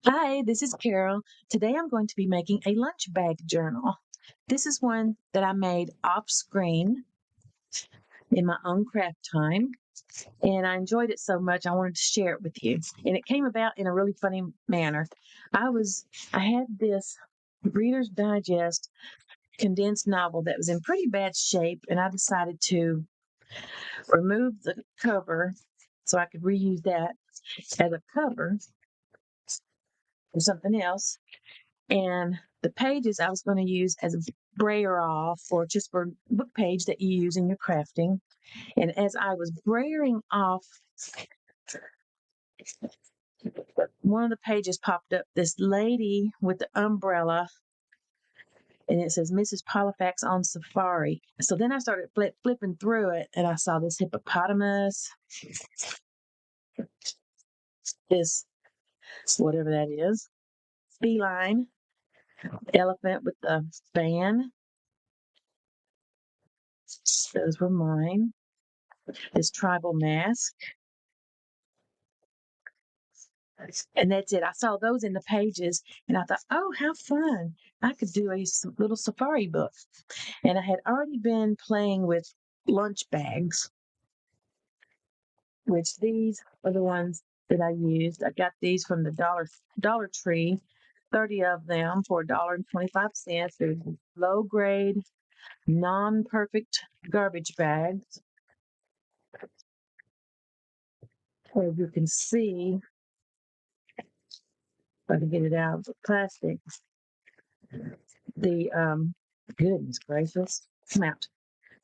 Hi, this is Carol. Today I'm going to be making a lunch bag journal. This is one that I made off screen in my own craft time, and I enjoyed it so much I wanted to share it with you. And it came about in a really funny manner. I had this Reader's Digest condensed novel that was in pretty bad shape, and I decided to remove the cover so I could reuse that as a cover for something else. And the pages I was going to use as a brayer off or just for book page that you use in your crafting. And as I was brayering off, one of the pages popped up this lady with the umbrella and it says Mrs. Polifax on safari. So then I started flipping through it and I saw this hippopotamus, this whatever that is, feline, elephant with the fan. Those were mine. This tribal mask. And that's it. I saw those in the pages and I thought, oh, how fun. I could do a little safari book. And I had already been playing with lunch bags, which these are the ones that I used. I got these from the Dollar Tree, 30 of them for $1.25. They're low grade, non perfect garbage bags. As you can see, if I can get it out of the plastic, the goodness gracious, come out.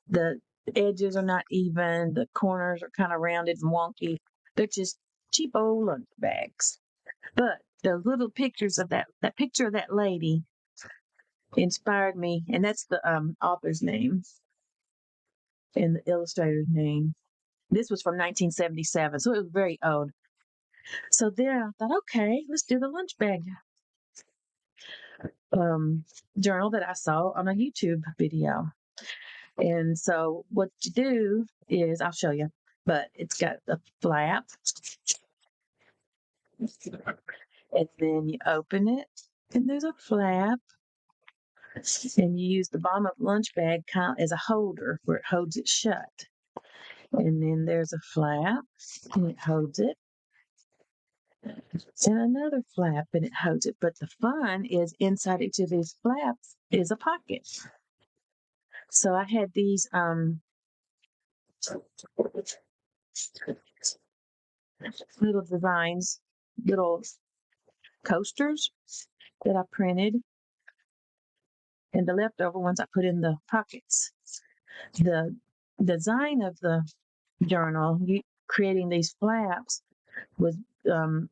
The edges are not even, the corners are kind of rounded and wonky. They're just cheap old lunch bags. But the little pictures of that picture of that lady inspired me, and that's the author's name and the illustrator's name. This was from 1977, so it was very old. So there, I thought, okay, let's do the lunch bag um, journal that I saw on a YouTube video. And so what you do is, I'll show you, but it's got the flap, and then you open it, and there's a flap, and you use the bottom of the lunch bag kind of as a holder where it holds it shut. And then there's a flap, and it holds it, and another flap, and it holds it. But the fun is inside each of these flaps is a pocket. So I had these little designs, little coasters that I printed, and the leftover ones I put in the pockets. The design of the journal, creating these flaps, was um,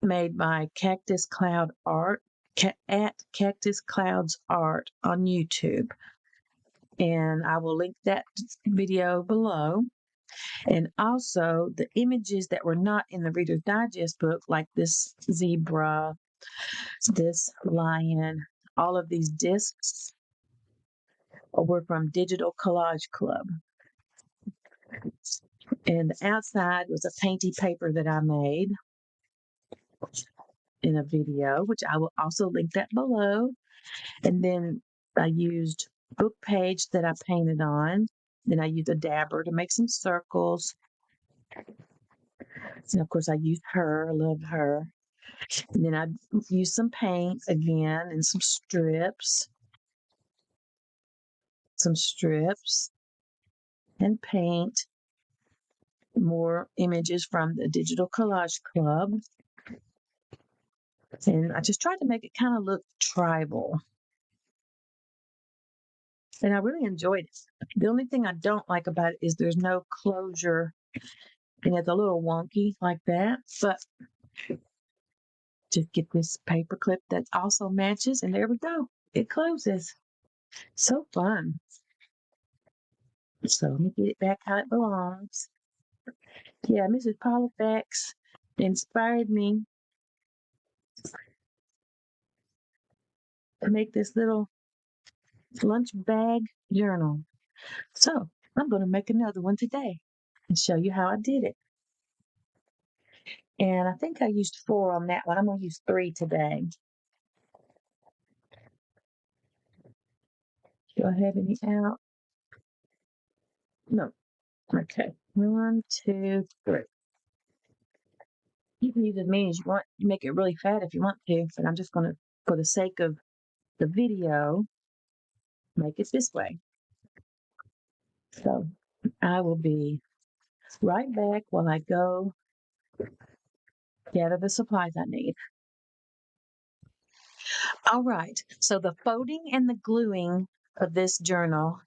made by Cactus Cloud Art at Cactus Clouds Art on YouTube. And I will link that video below. And also the images that were not in the Reader's Digest book, like this zebra, this lion, all of these discs were from Digital Collage Club. And the outside was a painty paper that I made in a video, which I will also link that below. And then I used book page that I painted on. Then I used a dabber to make some circles. And of course, I used her, I love her. And then I used some paint again and some strips and paint. More images from the Digital Collage Club. And I just tried to make it kind of look tribal. And I really enjoyed it. The only thing I don't like about it is there's no closure and it's a little wonky like that. But just get this paper clip that also matches, and there we go. It closes. So fun. So let me get it back how it belongs. Yeah, Mrs. Polifax inspired me to make this little lunch bag journal. So I'm going to make another one today and show you how I did it. And I think I used 4 on that one. I'm going to use 3 today. Do I have any out? No. Okay. 1, 2, 3. You can use as many as you want. You make it really fat if you want to, but I'm just going to, for the sake of the video, make it this way. So I will be right back while I go gather the supplies I need. All right. So the folding and the gluing of this journal,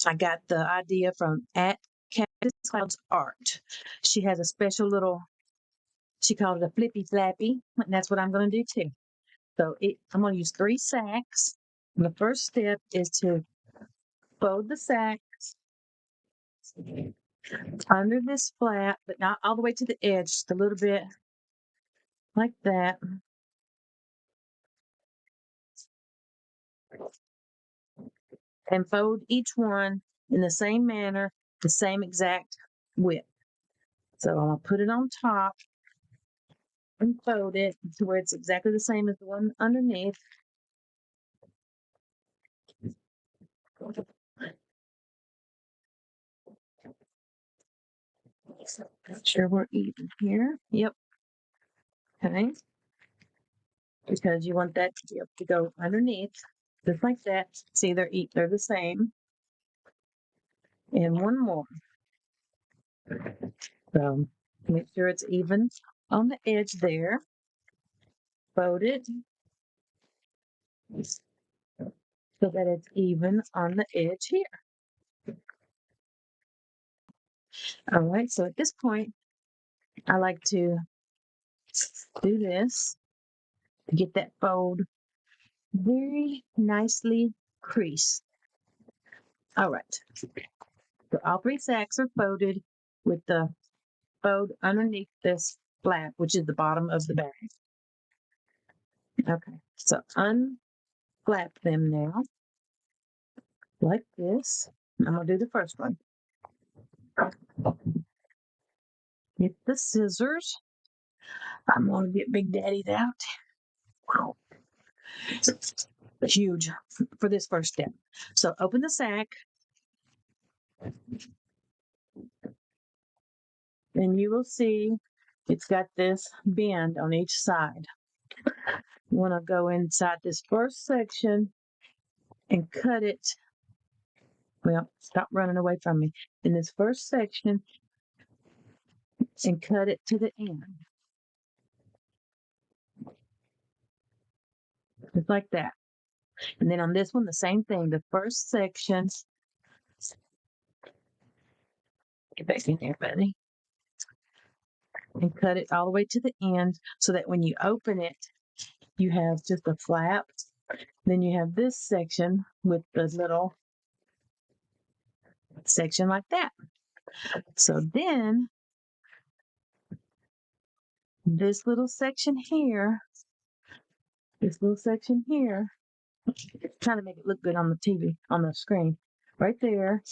I got the idea from at Cactus Cloud's Art. She has a special little, she called it a flippy flappy, and that's what I'm going to do too. So I'm going to use 3 sacks. And the first step is to fold the sacks under this flap, but not all the way to the edge, just a little bit like that. And fold each one in the same manner, the same exact width. So I'm going to put it on top and fold it to where it's exactly the same as the one underneath. Make sure we're even here. Yep. Okay. Because you want that to be able to go underneath, just like that. See, they're the same. And one more. So make sure it's even on the edge there. Fold it so that it's even on the edge here. All right, so at this point, I like to do this to get that fold very nicely creased. All right, so all 3 sacks are folded with the fold underneath this flap, which is the bottom of the bag. Okay, so unflap them now, like this. I'm gonna do the first one. Get the scissors. I'm gonna get Big Daddy's out. Wow. Huge for this first step. So open the sack and you will see it's got this bend on each side. You want to go inside this first section and cut it. Well, stop running away from me. In this first section and cut it to the end. Just like that. And then on this one, the same thing. The first section, get back in there, buddy, and cut it all the way to the end so that when you open it, you have just a flap. Then you have this section with the little section like that. So then this little section here, trying to make it look good on the TV, on the screen, right there,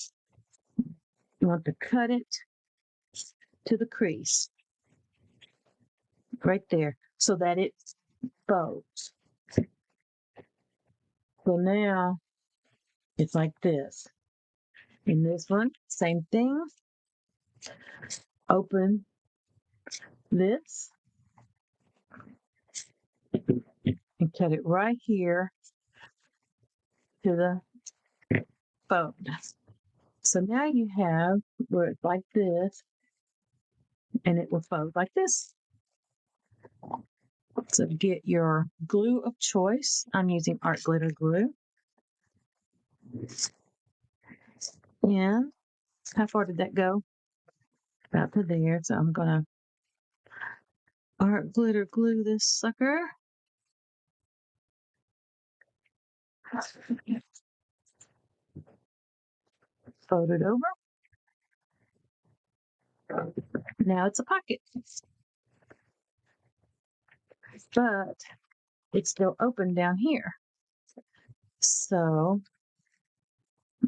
you want to cut it to the crease, right there, so that it folds. So now it's like this. In this one, same thing. Open this and cut it right here to the fold. So now you have where it's like this, and it will fold like this. So get your glue of choice. I'm using art glitter glue. And how far did that go? About to there. So I'm gonna art glitter glue this sucker. Fold it over. Now it's a pocket. But it's still open down here. So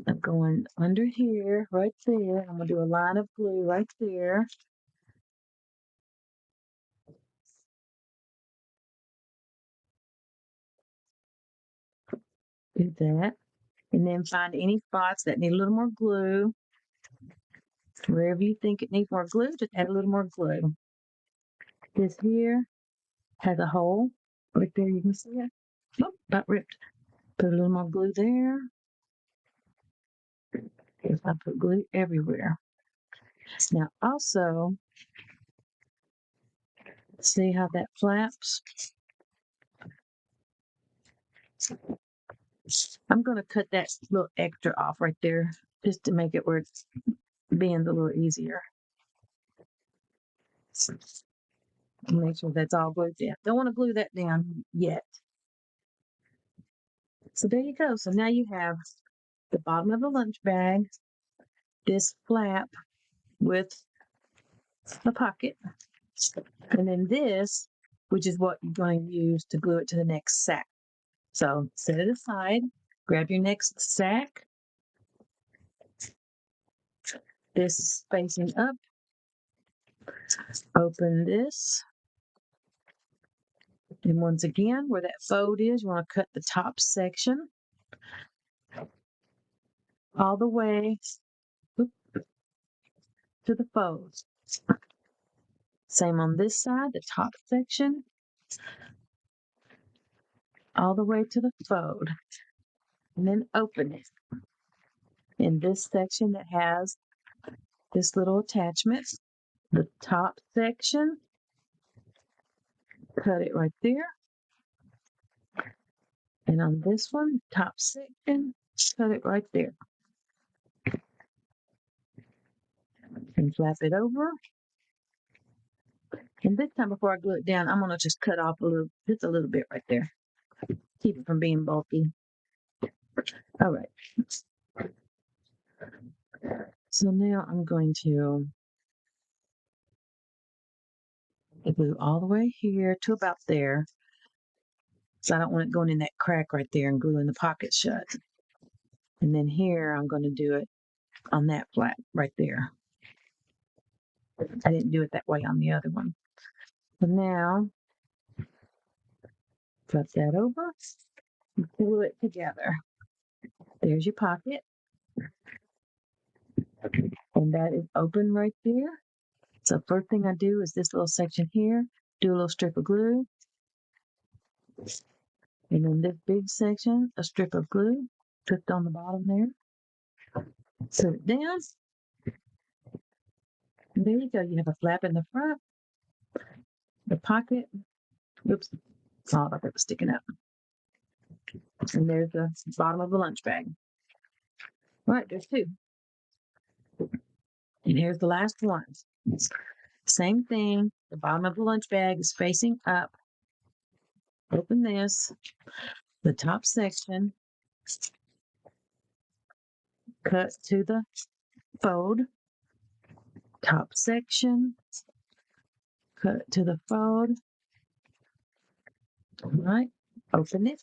I'm going under here, right there. I'm gonna do a line of glue right there. Do that. And then find any spots that need a little more glue. Wherever you think it needs more glue, just add a little more glue. This here has a hole right there. You can see it. Oh, about ripped. Put a little more glue there. I put glue everywhere. Now also, see how that flaps? I'm going to cut that little extra off right there just to make it where it's bends a little easier. Make sure that's all glued down. Don't want to glue that down yet. So there you go. So now you have the bottom of the lunch bag, this flap with a pocket, and then this, which is what you're going to use to glue it to the next sack. So set it aside, grab your next sack. This is facing up. Open this. And once again, where that fold is, you want to cut the top section all the way to the fold. Same on this side, the top section, all the way to the fold. And then open it. In this section that has this little attachment, the top section, cut it right there. And on this one, top section, cut it right there. And flap it over. And this time before I glue it down, I'm going to just cut off just a little bit right there. Keep it from being bulky. All right. So now I'm going to glue all the way here to about there. So I don't want it going in that crack right there and gluing the pocket shut. And then here I'm going to do it on that flap right there. I didn't do it that way on the other one. So now, flip that over, and glue it together. There's your pocket. And that is open right there. So first thing I do is this little section here, do a little strip of glue. And then this big section, a strip of glue, stripped on the bottom there. Set it down. And there you go. You have a flap in the front, the pocket. Oops, saw that was sticking up. And there's the bottom of the lunch bag. All right, there's two. And here's the last one. Same thing. The bottom of the lunch bag is facing up. Open this. The top section. Cut to the fold. Top section. Cut to the fold. All right. Open it.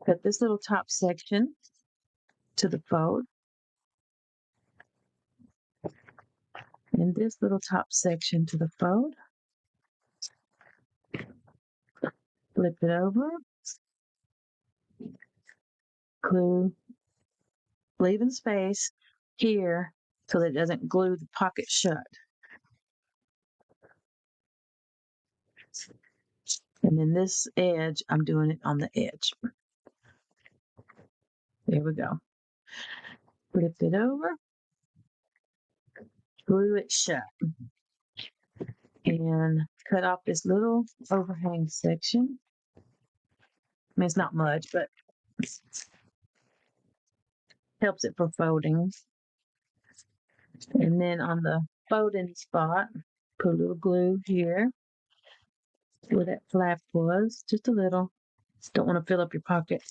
Cut this little top section to the fold. And this little top section to the fold. Flip it over. Glue, leaving space here so that it doesn't glue the pocket shut. And then this edge, I'm doing it on the edge. There we go. Flip it over. Glue it shut. And cut off this little overhang section. I mean, it's not much, but helps it for folding. And then on the folding spot, put a little glue here where that flap was, just a little. Don't want to fill up your pocket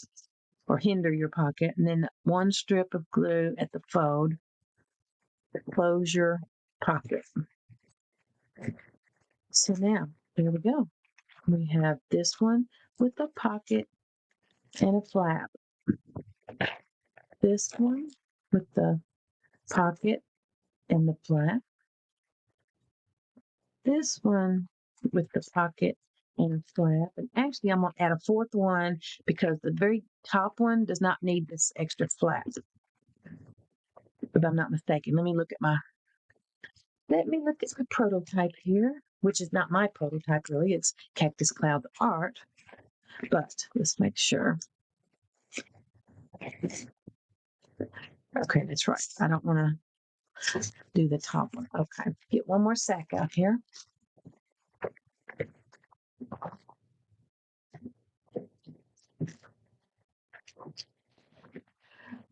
or hinder your pocket. And then one strip of glue at the fold to close your pocket. So now, there we go. We have this one with a pocket and a flap. This one with the pocket and the flap. This one with the pocket and a flap. And actually, I'm going to add a fourth one because the very top one does not need this extra flap, if I'm not mistaken. Let me look at my prototype here, which is not my prototype really. It's Cactus Cloud Art, but let's make sure. Okay, that's right. I don't want to do the top one. Okay, get one more sack out here.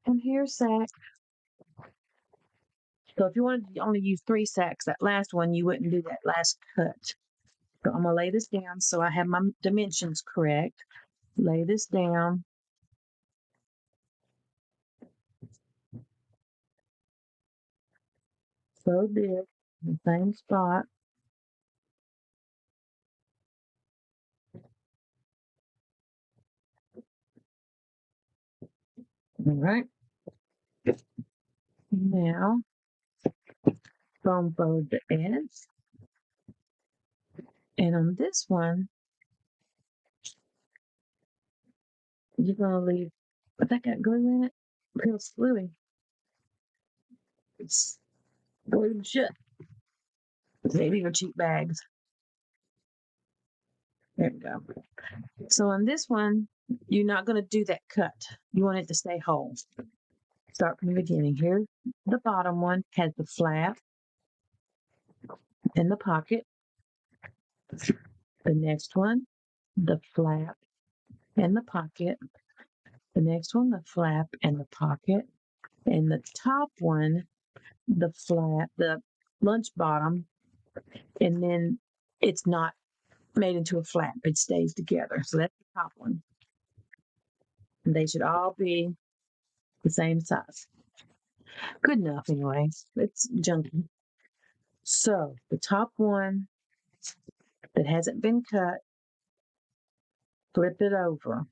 And here's sack. So if you wanted to only use 3 sacks, that last one, you wouldn't do that last cut. So I'm going to lay this down so I have my dimensions correct. Lay this down. So this, the same spot. All right. Now, foam fold the edge. And on this one, you're going to leave, but that got glue in it. It feels gluey. It's glued shut. Maybe your cheap bags. There we go. So on this one, you're not going to do that cut. You want it to stay whole. Start from the beginning. Here, the bottom one has the flap and the pocket. The next one, the flap and the pocket. The next one, the flap and the pocket. And the top one, the flap, the lunch bottom, and then it's not made into a flap. It stays together. So that's the top one. And they should all be the same size. Good enough anyway. It's junky. So the top one that hasn't been cut, flip it over.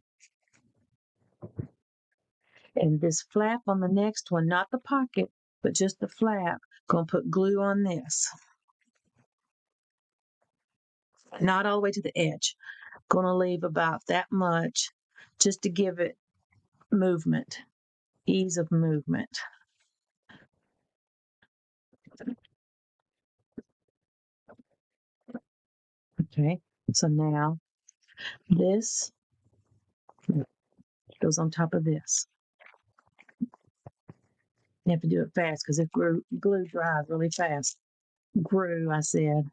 And this flap on the next one, not the pocket, but just the flap, gonna put glue on this. Not all the way to the edge. Gonna leave about that much just to give it movement, ease of movement. Okay, so now this goes on top of this. You have to do it fast because if glue dries really fast. Grew, I said.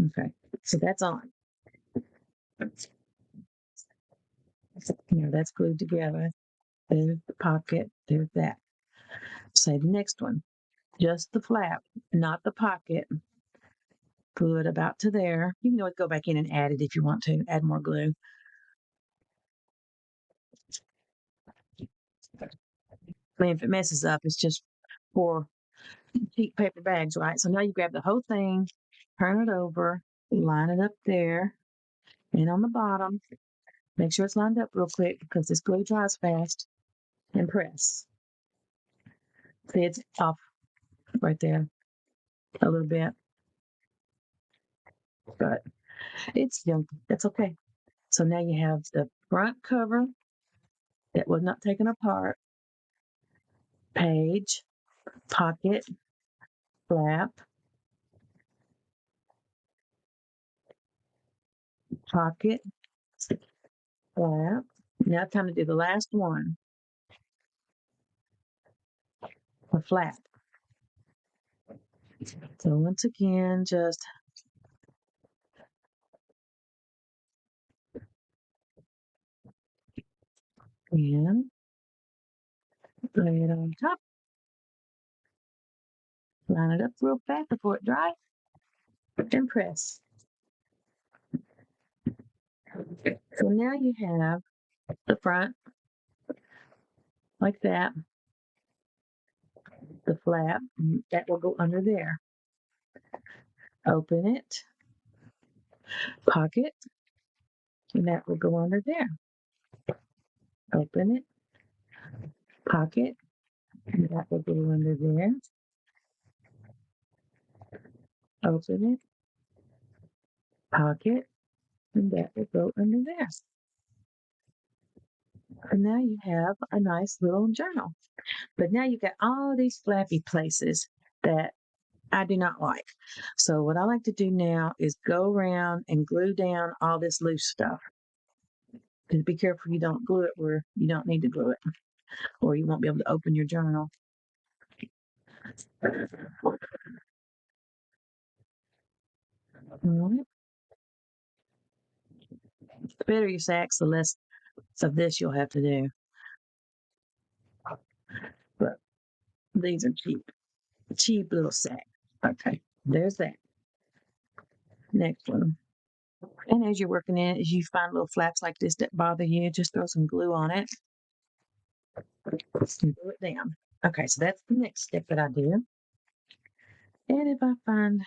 Okay, so that's on. That's glued together. There's the pocket, there's that. Say the next one. Just the flap, not the pocket. Glue it about to there. You can always go back in and add it if you want to, add more glue. I mean, if it messes up, it's just for cheap paper bags, right? So now you grab the whole thing, turn it over, line it up there, and on the bottom, make sure it's lined up real quick because this glue dries fast, and press. See, it's off right there a little bit, but it's that's okay. So now you have the front cover that was not taken apart, page, pocket, flap, pocket, flap. Now it's time to do the last one, the flap. So once again, just and lay it on top. Line it up real fast before it dries, and press. So now you have the front like that, the flap that will go under there. Open it, pocket, and that will go under there. Open it, pocket, and that will go under there. Open it, pocket, and that will go under there. And now you have a nice little journal. But now you've got all these flappy places that I do not like. So what I like to do now is go around and glue down all this loose stuff. Just be careful you don't glue it where you don't need to glue it, or you won't be able to open your journal. All right. The better your sacks, the less of this you'll have to do. But these are cheap, cheap little sacks. Okay, there's that. Next one. And as you're working in it, as you find little flaps like this that bother you, just throw some glue on it and glue it down. Okay, so that's the next step that I do. And if I find,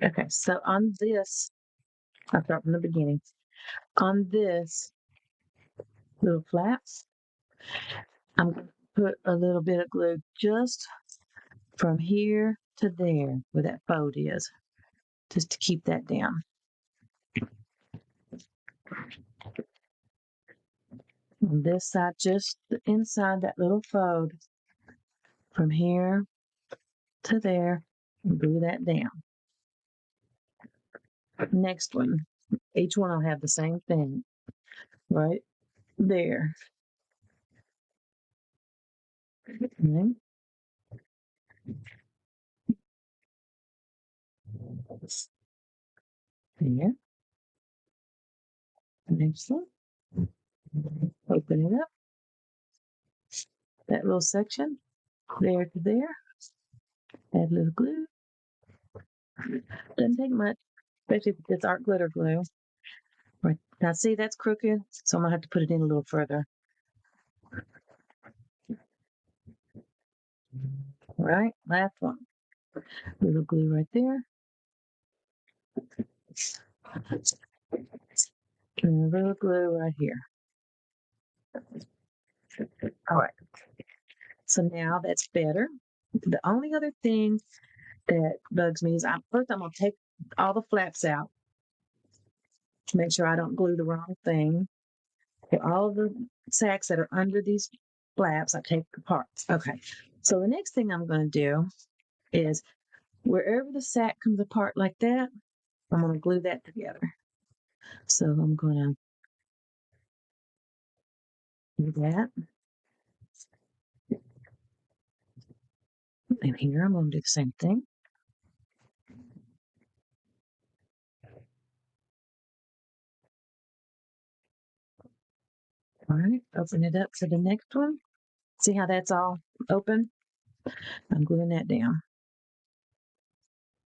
okay, so on this, I'll start from the beginning. On this little flaps, I'm going to put a little bit of glue just from here to there where that fold is, just to keep that down. On this side, just inside that little fold, from here to there, and glue that down. Next one, each one will have the same thing, right there. Okay. There. Next one. Open it up. That little section, there to there. Add a little glue. Doesn't take much, especially if it's art glitter glue. Right. Now see that's crooked, so I'm gonna have to put it in a little further. All right, last one. Little glue right there. And a little glue right here. All right. So now that's better. The only other thing that bugs me is first I'm gonna take all the flaps out to make sure I don't glue the wrong thing. Okay, all of the sacks that are under these flaps, I take apart. Okay. So the next thing I'm going to do is wherever the sack comes apart like that, I'm going to glue that together. So I'm going to do that. And here I'm going to do the same thing. All right, open it up for the next one. See how that's all open? I'm gluing that down.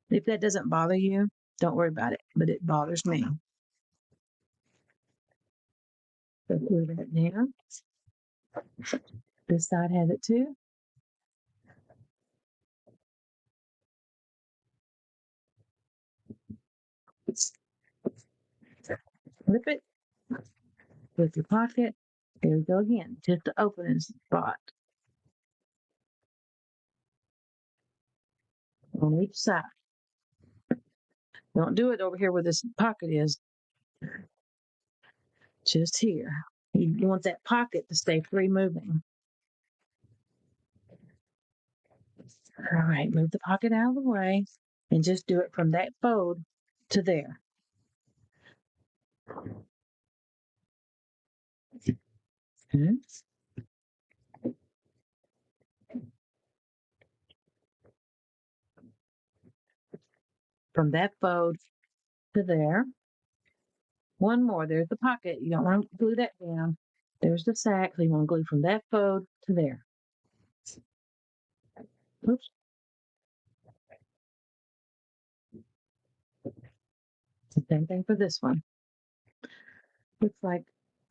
If that doesn't bother you, don't worry about it, but it bothers me. So glue that down. This side has it too. Flip it with your pocket. There we go again, just the opening spot on each side. Don't do it over here where this pocket is, just here. You want that pocket to stay free moving. All right, move the pocket out of the way and just do it from that fold to there. Okay. From that fold to there. One more, there's the pocket. You don't want to glue that down. There's the sack, so you want to glue from that fold to there. Oops. Same thing for this one. Looks like,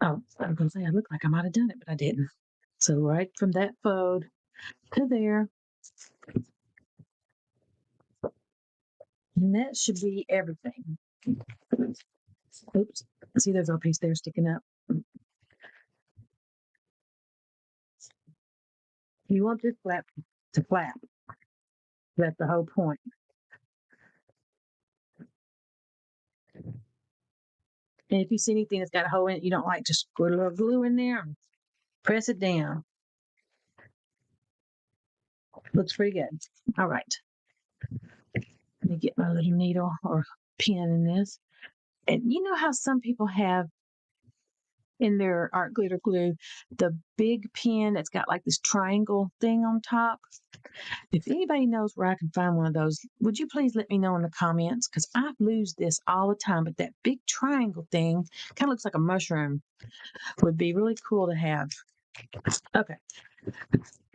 oh, I was going to say, I look like I might have done it, but I didn't. So right from that fold to there. And that should be everything. Oops. See, there's a piece there sticking up. You want this flap to flap. That's the whole point. And if you see anything that's got a hole in it you don't like, just put a little glue in there and press it down. Looks pretty good. All right. Let me get my little needle or pen in this. And you know how some people have in their art glitter glue the big pen that's got like this triangle thing on top? If anybody knows where I can find one of those, would you please let me know in the comments? Because I lose this all the time. But that big triangle thing kind of looks like a mushroom. Would be really cool to have. Okay.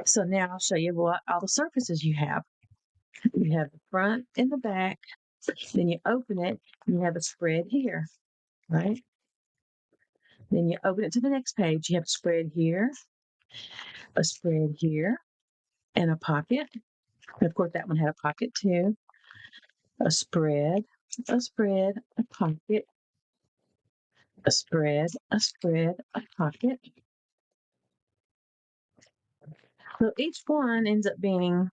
So now I'll show you what all the surfaces you have. You have the front and the back. Then you open it, and you have a spread here, right? Then you open it to the next page. You have a spread here, and a pocket. And of course, that one had a pocket too. A spread, a pocket, a spread, a pocket. So each one ends up being,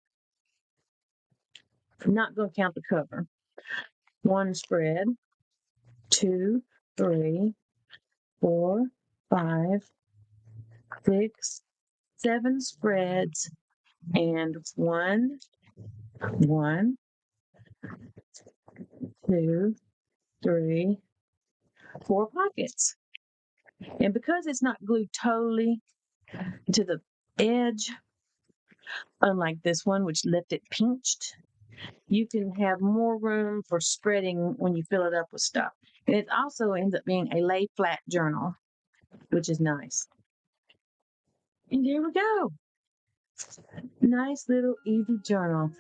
I'm not going to count the cover. 1 spread, 2, 3, 4, 5, 6, 7 spreads, and 1, 2, 3, 4 pockets. And because it's not glued totally to the edge, unlike this one, which left it pinched, you can have more room for spreading when you fill it up with stuff. And it also ends up being a lay flat journal, which is nice. And there we go. Nice little easy journal.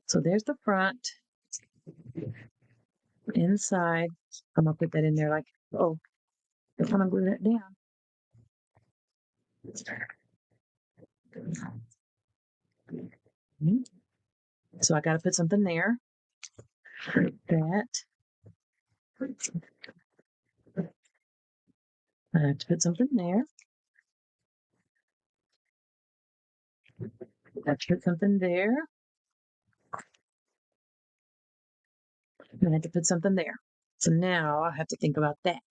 So there's the front. Inside, I'm gonna put that in there like, oh, I'm gonna glue that down. So I got to put something there. That. I have to put something there. I have to put something there. And I have to put something there. So now I have to think about that.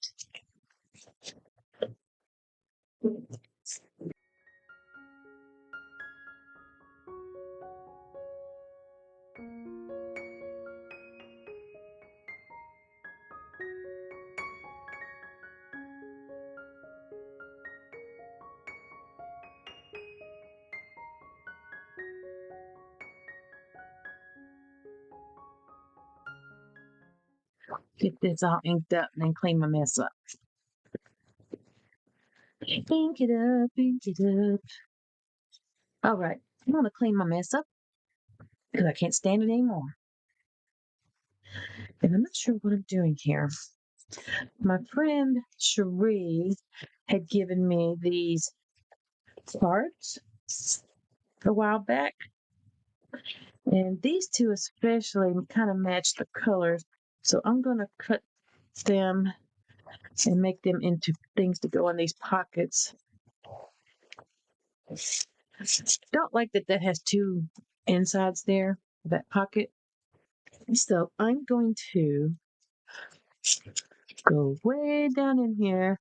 Get this all inked up and then clean my mess up. Ink it up, ink it up. All right, I'm gonna clean my mess up because I can't stand it anymore. And I'm not sure what I'm doing here. My friend Cherie had given me these cards a while back. And these two especially kind of match the colors. So I'm going to cut them and make them into things to go in these pockets. Don't like that has two insides there, that pocket. So I'm going to go way down in here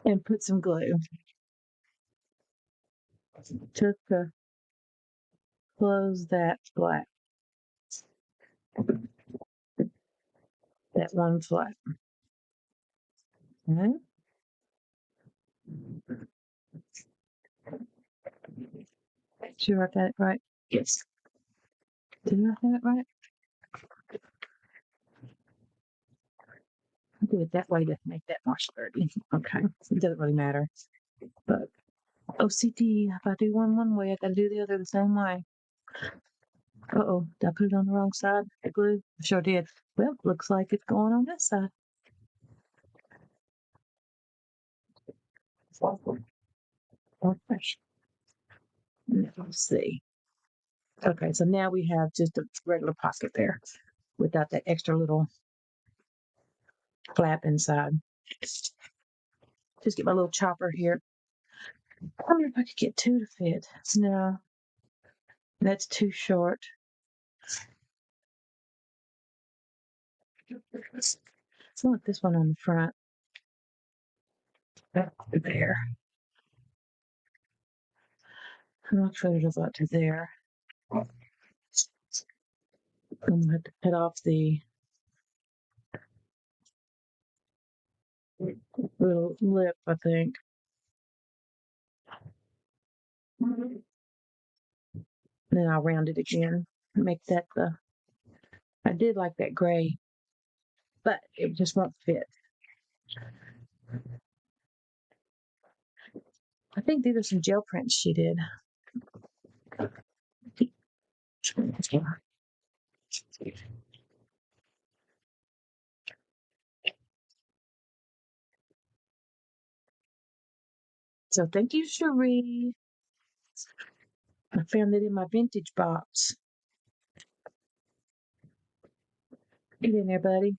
and put some glue just to close that flap, that one flap. Okay. Sure I got it right? Yes. Did I have it right? I'll do it that way to make that more sturdy. Okay. It doesn't really matter. But OCD, if I do one way, I gotta do the other the same way. Uh-oh, did I put it on the wrong side? The glue? I sure did. Well, looks like it's going on this side. Okay. Let's see. Okay, so now we have just a regular pocket there without that extra little flap inside. Just get my little chopper here. I wonder if I could get two to fit. No, that's too short. I want this one on the front. There. I'm not sure it goes out to there. I'm gonna have to cut off the little lip, I think. Then I'll round it again. Make that the. I did like that gray, but it just won't fit. I think these are some gel prints she did. So thank you, Cherie. I found it in my vintage box. Get in there, buddy.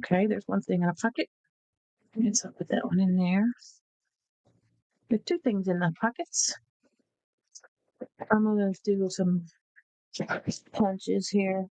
Okay, there's one thing in a pocket. And so I'll put that one in there. There's two things in the pockets. I'm gonna do some punches here.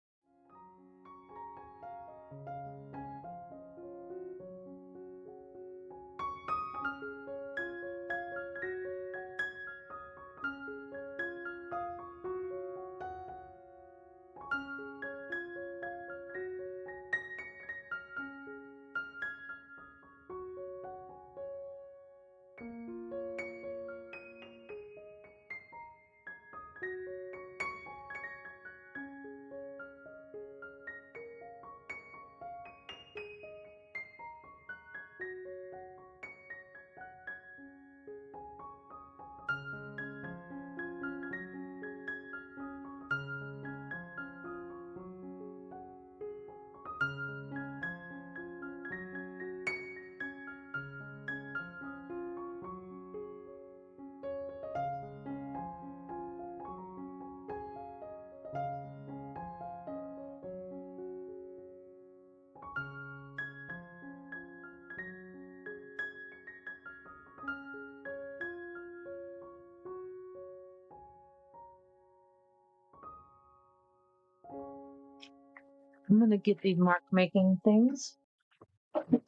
I'm gonna get these mark making things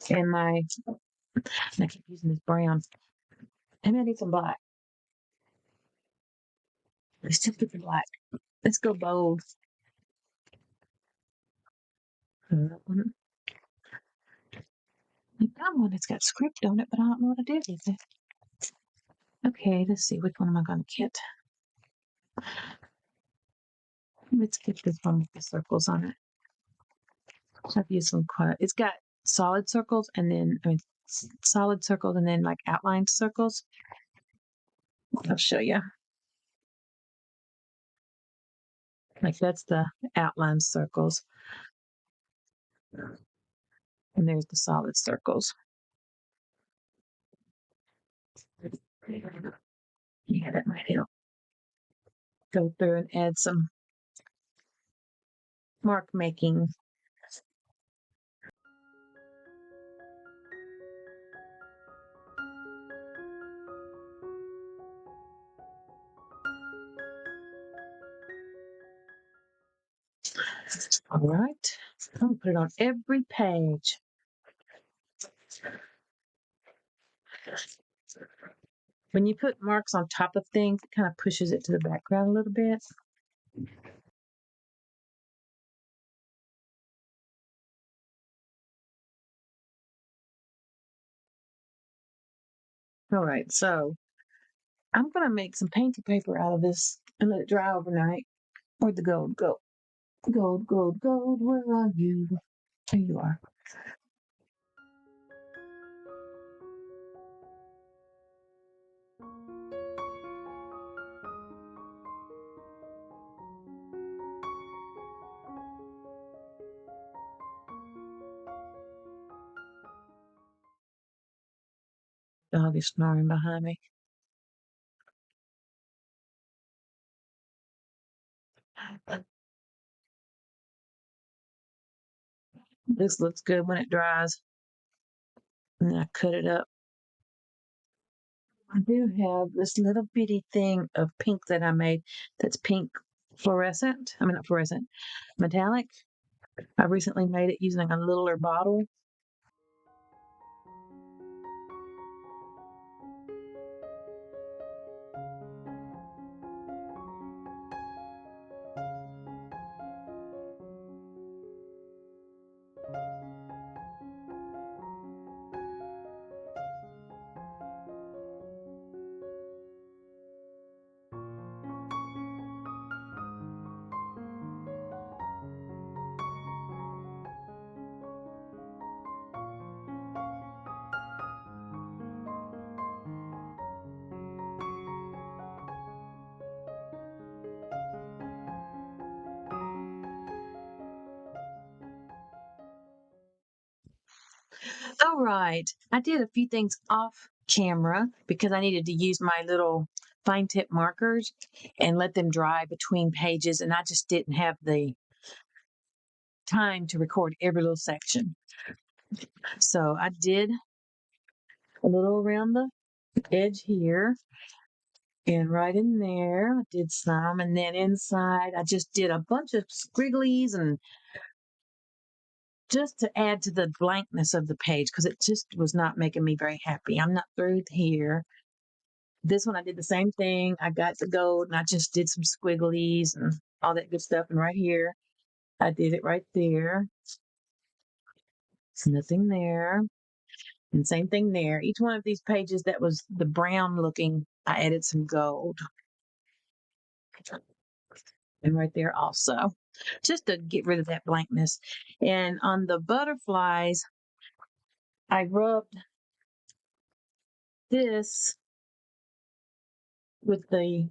and my. I keep using this brown. Maybe I need some black. Let's just get the black. Let's go bold. That one. I got one that's got script on it, but I don't know what I did with it. Okay, let's see. Which one am I going to get? Let's get this one with the circles on it. I've used some quite. It's got solid circles and then, solid circles and then like outlined circles. I'll show you. Like that's the outlined circles. And there's the solid circles. Yeah, that might help. Go through and add some mark making. All right. I'm going to put it on every page. When you put marks on top of things, it kind of pushes it to the background a little bit. All right, so I'm going to make some painting paper out of this and let it dry overnight. Where'd the gold go? Gold, gold, gold, where are you? Here you are. Dog is snoring behind me. This looks good when it dries. And then I cut it up. I do have this little bitty thing of pink that I made that's pink fluorescent. I mean, not fluorescent, metallic. I recently made it using a littler bottle. All right. I did a few things off camera because I needed to use my little fine tip markers and let them dry between pages. And I just didn't have the time to record every little section. So I did a little around the edge here and right in there. I did some. And then inside, I just did a bunch of squigglies and just to add to the blankness of the page because it just was not making me very happy. I'm not through here. This one, I did the same thing. I got the gold and I just did some squigglies and all that good stuff. And right here, I did it right there. There's nothing there. And same thing there. Each one of these pages that was the brown looking, I added some gold. And right there also, just to get rid of that blankness. And on the butterflies, I rubbed this with the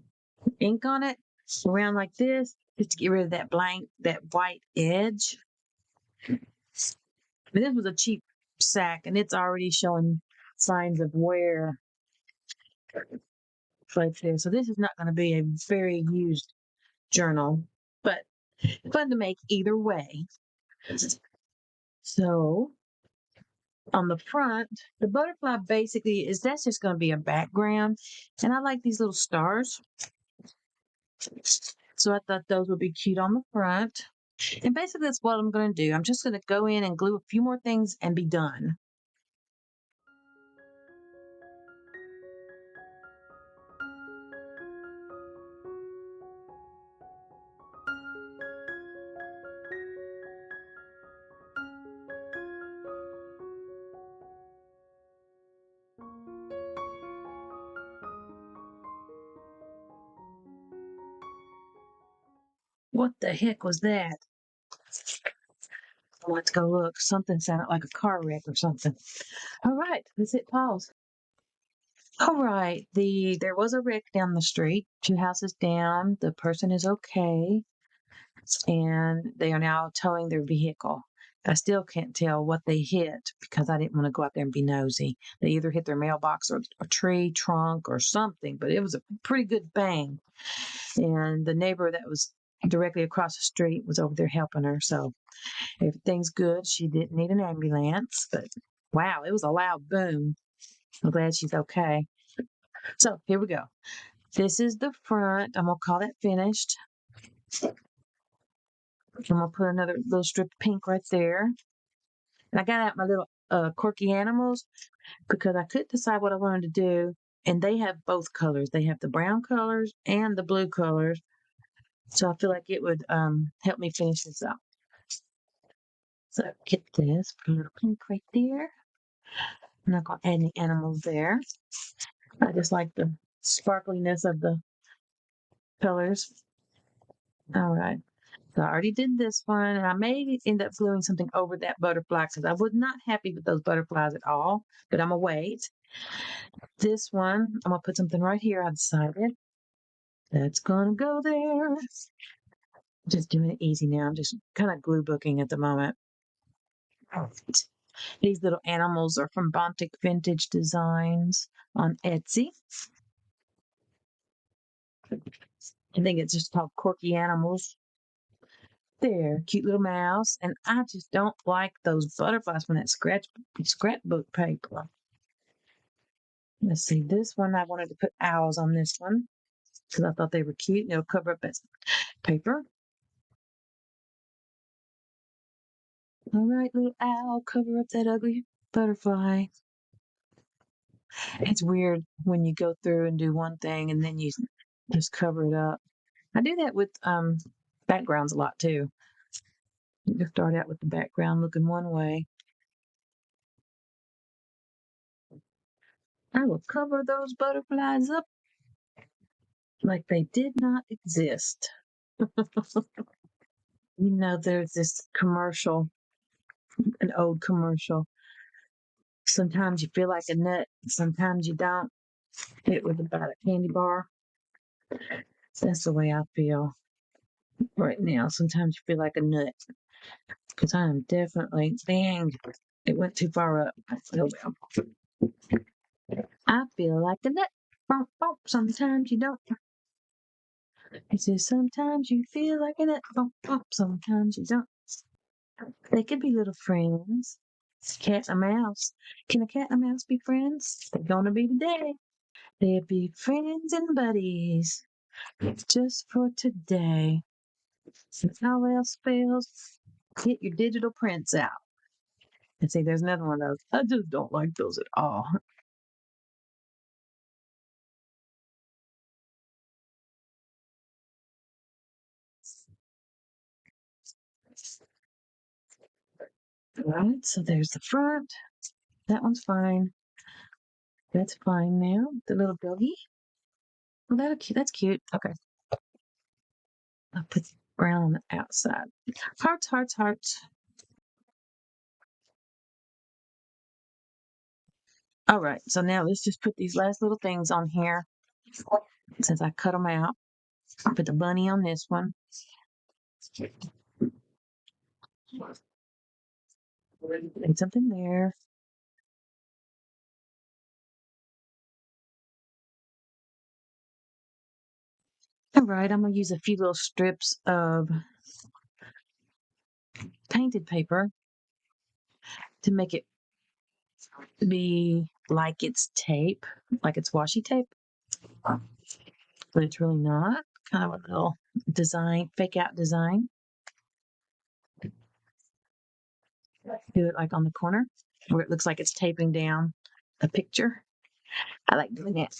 ink on it around like this, just to get rid of that that white edge. But this was a cheap sack and it's already showing signs of wear right there. So this is not going to be a very used journal, but fun to make either way. So on the front, the butterfly basically that's just going to be a background. And I like these little stars. So I thought those would be cute on the front. And basically that's what I'm going to do. I'm just going to go in and glue a few more things and be done. What the heck was that? Let's go look. Something sounded like a car wreck or something. All right, let's hit pause. All right, there was a wreck down the street, 2 houses down. The person is okay, and they are now towing their vehicle. I still can't tell what they hit because I didn't want to go out there and be nosy. They either hit their mailbox or a tree trunk or something, but it was a pretty good bang. And the neighbor that was directly across the street was over there helping her. So everything's good. She didn't need an ambulance, but wow, it was a loud boom. I'm glad she's okay. So here we go. This is the front. I'm going to call that finished. I'm gonna put another little strip of pink right there. And I got out my little quirky animals because I couldn't decide what I wanted to do. And they have both colors. They have the brown colors and the blue colors. So I feel like it would help me finish this up. So get this, put a little pink right there. I'm not gonna add any animals there. I just like the sparkliness of the colors. All right. So I already did this one, and I may end up gluing something over that butterfly because I was not happy with those butterflies at all, but I'm gonna wait. This one, I'm gonna put something right here. I decided that's gonna go there. Just doing it easy now. I'm just kind of glue booking at the moment. These little animals are from Bontic Vintage Designs on Etsy. I think it's just called Quirky Animals. There, cute little mouse. And I just don't like those butterflies from that scrapbook paper. Let's see, this one I wanted to put owls on this one because I thought they were cute and it'll cover up that paper. All right, little owl, cover up that ugly butterfly. It's weird when you go through and do one thing and then you just cover it up. I do that with backgrounds a lot too. You just start out with the background looking one way. I will cover those butterflies up like they did not exist. There's this commercial, an old commercial. Sometimes you feel like a nut, sometimes you don't. It was about a candy bar. That's the way I feel right now. Sometimes you feel like a nut because I am definitely, dang, it went too far up. Oh well. I feel like a nut. Bump, bump. Sometimes you don't. It says sometimes you feel like a nut. Bump, bump. Sometimes you don't. They could be little friends. Cat and a mouse. Can a cat and a mouse be friends? They're gonna be today. They'll be friends and buddies just for today. If all else fails, get your digital prints out. And see, there's another one of those. I just don't like those at all. All right, so there's the front. That one's fine. That's fine now. The little doggy. Well, that's cute. Okay. I'll put brown on the outside. Hearts, hearts, hearts. All right, so now let's just put these last little things on here since I cut them out. I'll put the bunny on this one. And something there. All right, I'm going to use a few little strips of painted paper to make it be like it's tape, like it's washi tape, but it's really not. Kind of a little design, fake out design. Do it like on the corner where it looks like it's taping down a picture. I like doing that.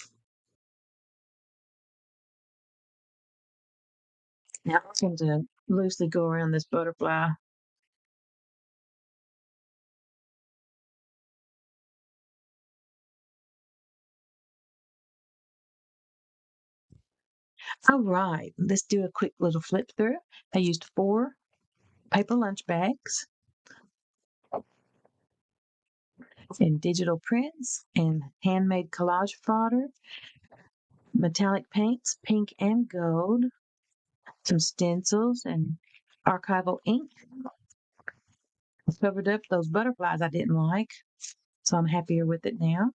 Now I'm going to loosely go around this butterfly. All right, let's do a quick little flip through. I used 4 paper lunch bags and digital prints and handmade collage fodder, metallic paints, pink and gold, some stencils and archival ink. I covered up those butterflies I didn't like, so I'm happier with it now.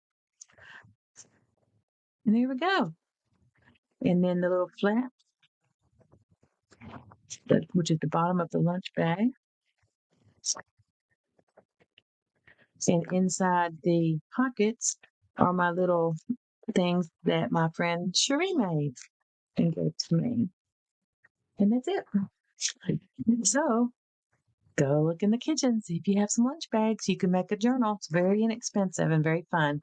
And there we go. And then the little flap, which is the bottom of the lunch bag. And inside the pockets are my little things that my friend Cherie made and gave to me. And that's it. So go look in the kitchen, see if you have some lunch bags. You can make a journal. It's very inexpensive and very fun.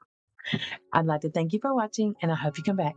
I'd like to thank you for watching, and I hope you come back.